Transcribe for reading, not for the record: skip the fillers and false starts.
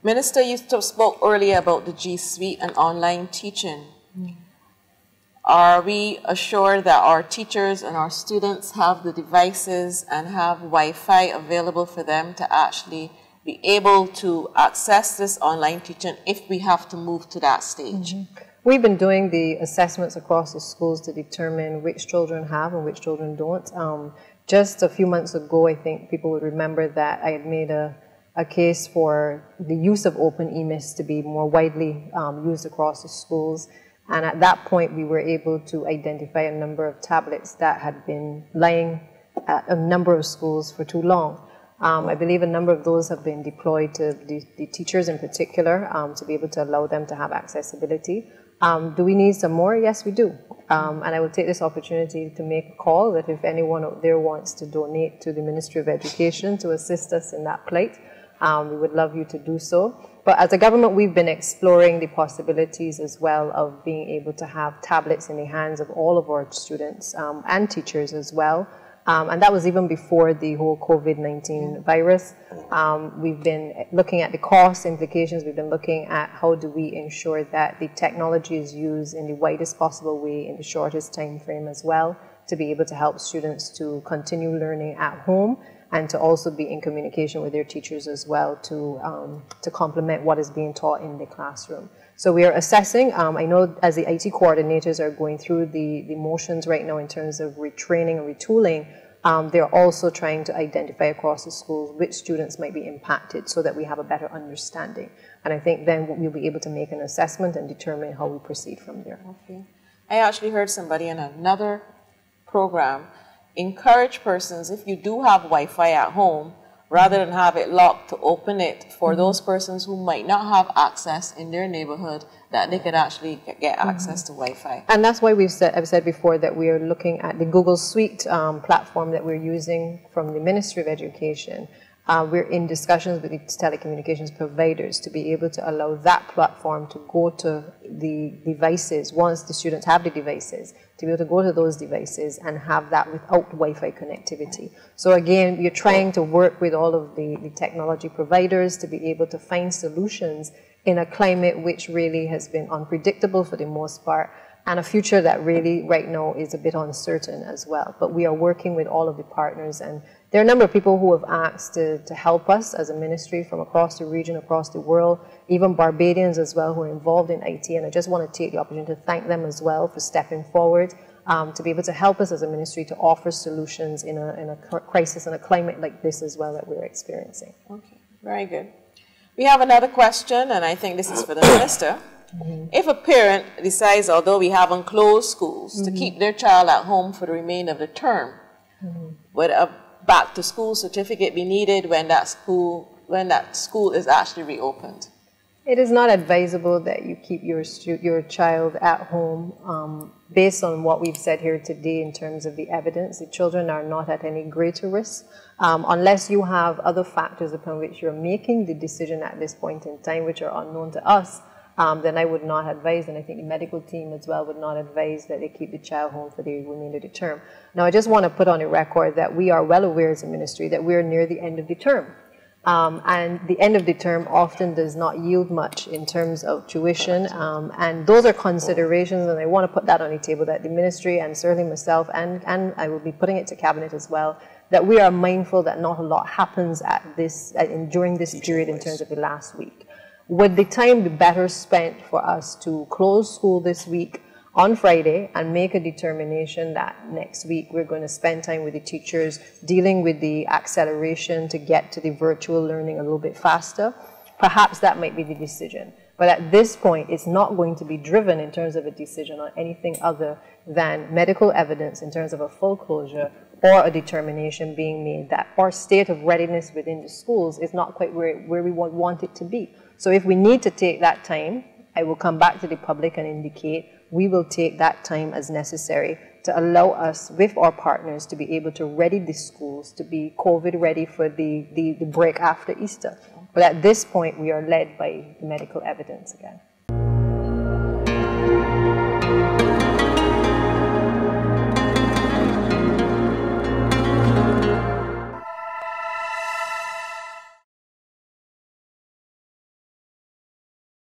Minister, you spoke earlier about the G Suite and online teaching. Are we assured that our teachers and our students have the devices and have Wi-Fi available for them to actually be able to access this online teaching if we have to move to that stage? We've been doing the assessments across the schools to determine which children have and which children don't. Just a few months ago, I think people would remember that I had made a case for the use of open EMIS to be more widely used across the schools. And at that point, we were able to identify a number of tablets that had been lying at a number of schools for too long. I believe a number of those have been deployed to the teachers in particular to be able to allow them to have accessibility. Do we need some more? Yes, we do. And I will take this opportunity to make a call that if anyone out there wants to donate to the Ministry of Education to assist us in that plight, we would love you to do so. But as a government, we've been exploring the possibilities as well of being able to have tablets in the hands of all of our students and teachers as well. And that was even before the whole COVID-19 virus. We've been looking at the cost implications. We've been looking at how do we ensure that the technology is used in the widest possible way in the shortest time frame as well, to be able to help students to continue learning at home and to also be in communication with their teachers as well to complement what is being taught in the classroom. So we are assessing. I know as the IT coordinators are going through the motions right now in terms of retraining and retooling, they're also trying to identify across the schools which students might be impacted so that we have a better understanding. And I think then we'll be able to make an assessment and determine how we proceed from there. Okay. I actually heard somebody in another program encourage persons, if you do have Wi-Fi at home, rather than have it locked, to open it for those persons who might not have access in their neighborhood, that they could actually get access to Wi-Fi. And that's why I've said before that we are looking at the Google Suite platform that we're using from the Ministry of Education. We're in discussions with the telecommunications providers to be able to allow that platform to go to the devices, once the students have the devices, to be able to go to those devices and have that without Wi-Fi connectivity. So again, we're trying to work with all of the technology providers to be able to find solutions in a climate which really has been unpredictable for the most part, and a future that really right now is a bit uncertain as well. But we are working with all of the partners, and there are a number of people who have asked to help us as a ministry from across the region, across the world, even Barbadians as well who are involved in IT, and I just want to take the opportunity to thank them as well for stepping forward to be able to help us as a ministry to offer solutions in a crisis and a climate like this as well that we're experiencing. Okay, very good. We have another question, and I think this is for the minister. If a parent decides, although we haven't closed schools, to keep their child at home for the remainder of the term, would a back-to-school certificate be needed when that school is actually reopened? It is not advisable that you keep your child at home. Based on what we've said here today in terms of the evidence, the children are not at any greater risk. Unless you have other factors upon which you're making the decision at this point in time, which are unknown to us, then I would not advise, and I think the medical team as well would not advise that they keep the child home for the remainder of the term. Now, I just want to put on a record that we are well aware as a ministry that we're near the end of the term. And the end of the term often does not yield much in terms of tuition, and those are considerations, and I want to put that on the table, that the ministry and certainly myself, and I will be putting it to cabinet as well, that we are mindful that not a lot happens at during this period in terms of the last week. Would the time be better spent for us to close school this week on Friday and make a determination that next week we're going to spend time with the teachers dealing with the acceleration to get to the virtual learning a little bit faster? Perhaps that might be the decision. But at this point, it's not going to be driven in terms of a decision on anything other than medical evidence in terms of a full closure or a determination being made that our state of readiness within the schools is not quite where we would want it to be. So if we need to take that time, I will come back to the public and indicate we will take that time as necessary to allow us, with our partners, to be able to ready the schools to be COVID ready for the break after Easter. But at this point, we are led by the medical evidence again.